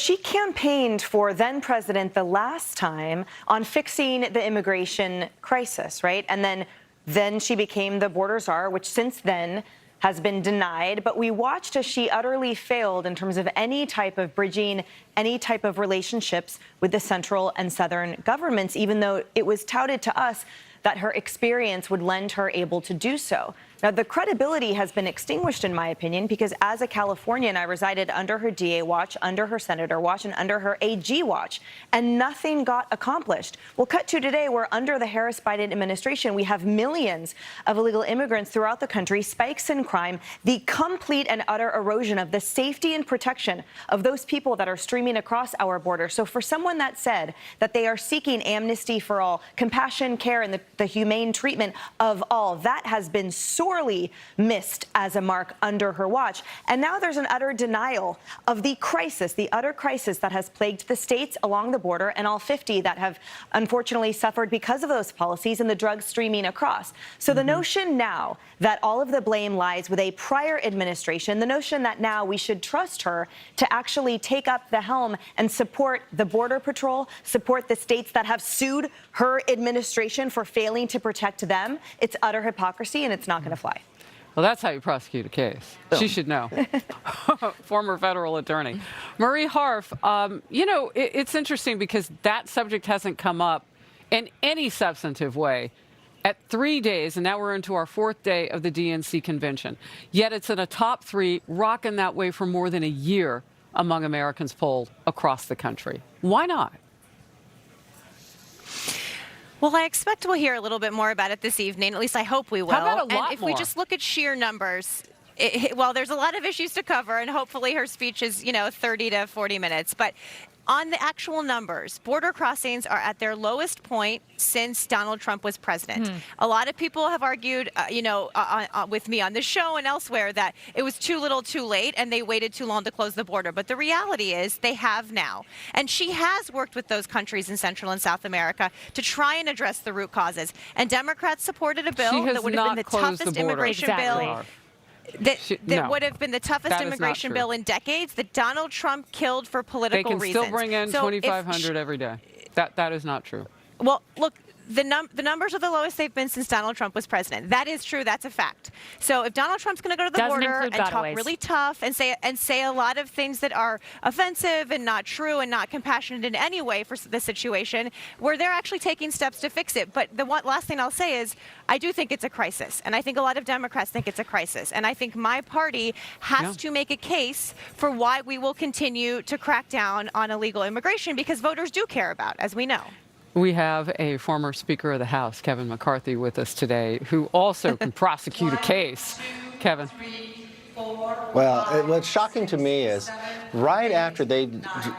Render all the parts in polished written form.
she campaigned for then president the last time on fixing the immigration crisis, right? And then she became the border czar, which since then has been denied. But we watched as she utterly failed in terms of any type of bridging, any type of relationships with the central and southern governments, even though it was touted to us that her experience would lend her able to do so. Now, the credibility has been extinguished, in my opinion, because as a Californian, I resided under her DA watch, under her senator watch, and under her AG watch, and nothing got accomplished. Well, cut to today, where under the Harris-Biden administration, we have millions of illegal immigrants throughout the country, spikes in crime, the complete and utter erosion of the safety and protection of those people that are streaming across our border. So for someone that said that they are seeking amnesty for all, compassion, care, and the humane treatment of all, that has been sorely missed as a mark under her watch. And now there's an utter denial of the crisis, the utter crisis that has plagued the states along the border and all 50 that have unfortunately suffered because of those policies and the drugs streaming across. So the notion now that all of the blame lies with a prior administration, the notion that now we should trust her to actually take up the helm and support the Border Patrol, support the states that have sued her administration for failing to protect them, it's utter hypocrisy, and it's not going to fly. Well, that's how you prosecute a case. Boom. She should know. Former federal attorney. Marie Harf, you know, it's interesting because that subject hasn't come up in any substantive way at 3 days, and now we're into our 4th day of the DNC convention. Yet it's in a top 3, rocking that way for more than a year among Americans polled across the country. Why not? Well, I expect we'll hear a little bit more about it this evening. At least I hope we will. How about a lot and if more? we just look at sheer numbers, well, there's a lot of issues to cover, and hopefully her speech is, 30 to 40 minutes. But on the actual numbers, border crossings are at their lowest point since Donald Trump was president. A lot of people have argued, with me on this show and elsewhere, that it was too little too late and they waited too long to close the border. But the reality is they have now. And she has worked with those countries in Central and South America to try and address the root causes. And Democrats supported a bill that would have been the toughest immigration bill. That would have been the toughest immigration bill in decades that Donald Trump killed for political reasons. They can still bring in 2,500 every day. That is not true. Well, look, the numbers are the lowest they've been since Donald Trump was president. That is true. That's a fact. So if Donald Trump's going to go to the border and talk really tough and say a lot of things that are offensive and not true and not compassionate in any way for the situation, where they're actually taking steps to fix it. But the last thing I'll say is I do think it's a crisis, and I think a lot of Democrats think it's a crisis. And I think my party has to make a case for why we will continue to crack down on illegal immigration, because voters do care about, as we know. We have a former Speaker of the House, Kevin McCarthy, with us today, who also can prosecute a case. Kevin. Well, what's shocking to me is right after they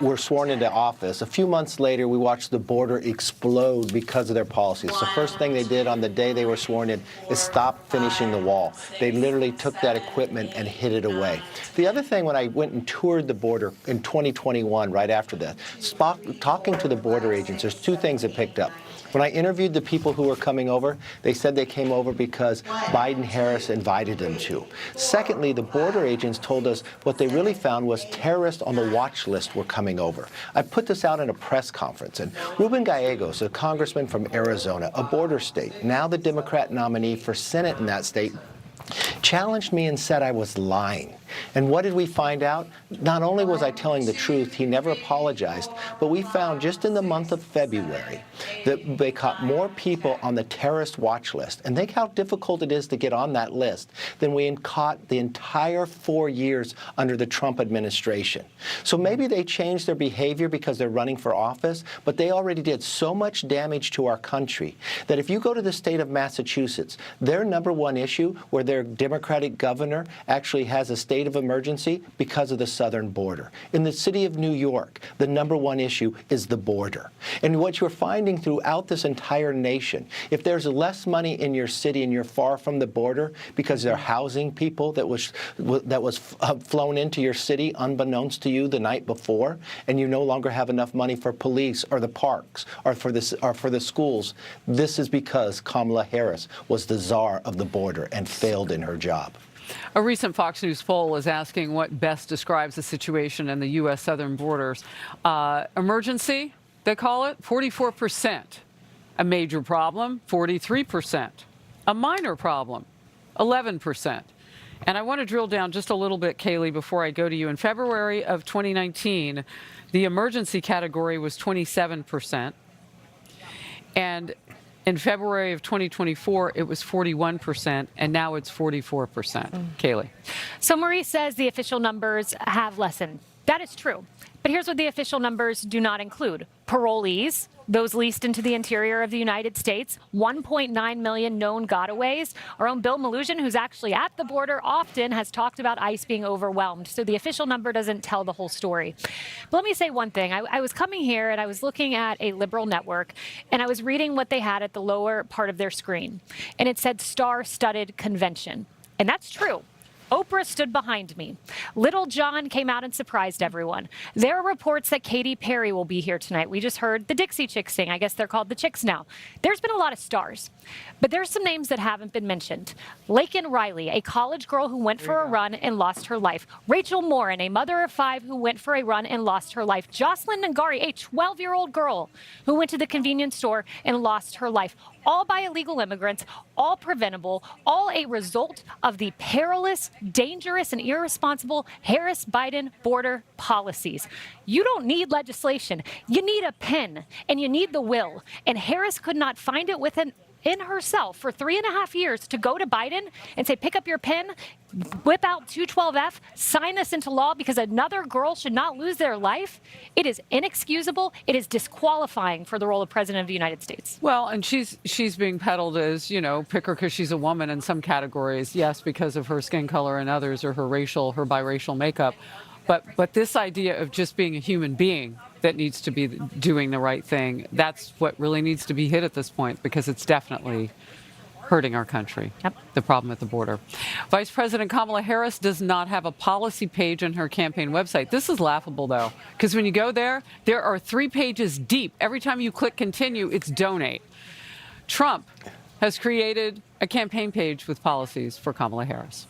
were sworn into office, a few months later, we watched the border explode because of their policies. The first thing they did on the day they were sworn in is stop finishing the wall. They literally took that equipment and hid it away. The other thing, when I went and toured the border in 2021, right after that, talking to the border agents, there's 2 things that picked up. When I interviewed the people who were coming over, they said they came over because Biden-Harris invited them to. Secondly, the border agents told us what they really found was terrorists on the watch list were coming over. I put this out in a press conference, and Ruben Gallegos, a congressman from Arizona, a border state, now the Democrat nominee for Senate in that state, challenged me and said I was lying. And what did we find out? Not only was I telling the truth, he never apologized, but we found just in the month of February that they caught more people on the terrorist watch list. And think how difficult it is to get on that list than we caught the entire 4 years under the Trump administration. So maybe they changed their behavior because they're running for office, but they already did so much damage to our country that if you go to the state of Massachusetts, their #1 issue, where their Democratic governor actually has a state of emergency because of the southern border. In the city of New York, the #1 issue is the border. And what you're finding throughout this entire nation, if there's less money in your city and you're far from the border because they're housing people that was flown into your city unbeknownst to you the night before, and you no longer have enough money for police or the parks or for the schools, this is because Kamala Harris was the czar of the border and failed in her job. A recent Fox News poll is asking what best describes the situation in the U.S. southern borders. Emergency, they call it, 44%. A major problem, 43%. A minor problem, 11%. And I want to drill down just a little bit, Kaylee, before I go to you. In February of 2019, the emergency category was 27%. And in February of 2024, it was 41%, and now it's 44%. Kaylee. So Marie says the official numbers have lessened. That is true. But here's what the official numbers do not include. Parolees, those leased into the interior of the United States, 1.9 million known gotaways. Our own Bill Malhusian, who's actually at the border often, has talked about ICE being overwhelmed. So the official number doesn't tell the whole story. But let me say one thing. I was coming here and I was looking at a liberal network and I was reading what they had at the lower part of their screen. And it said star-studded convention. And that's true. Oprah stood behind me. Little John came out and surprised everyone. There are reports that Katy Perry will be here tonight. We just heard the Dixie Chicks sing. I guess they're called the Chicks now. There's been a lot of stars, but there's some names that haven't been mentioned. Laken Riley, a college girl who went for a run and lost her life. Rachel Morin, a mother of 5 who went for a run and lost her life. Jocelyn Ngari, a 12-year-old girl who went to the convenience store and lost her life. All by illegal immigrants, all preventable, all a result of the perilous, dangerous, and irresponsible Harris-Biden border policies. You don't need legislation. You need a pen, and you need the will. And Harris could not find it within herself for 3.5 years to go to Biden and say, pick up your pen, whip out 212F, sign this into law because another girl should not lose their life. It is inexcusable. It is disqualifying for the role of President of the United States. Well, and she's being peddled as, pick her because she's a woman in some categories. Yes, because of her skin color and others, or her biracial makeup. But this idea of just being a human being that needs to be doing the right thing, that's what really needs to be hit at this point, because it's definitely hurting our country. Yep. The problem at the border. Vice President Kamala Harris does not have a policy page on her campaign website. This is laughable, though, because when you go there are 3 pages deep. Every time you click continue, it's donate. Trump has created a campaign page with policies for Kamala Harris.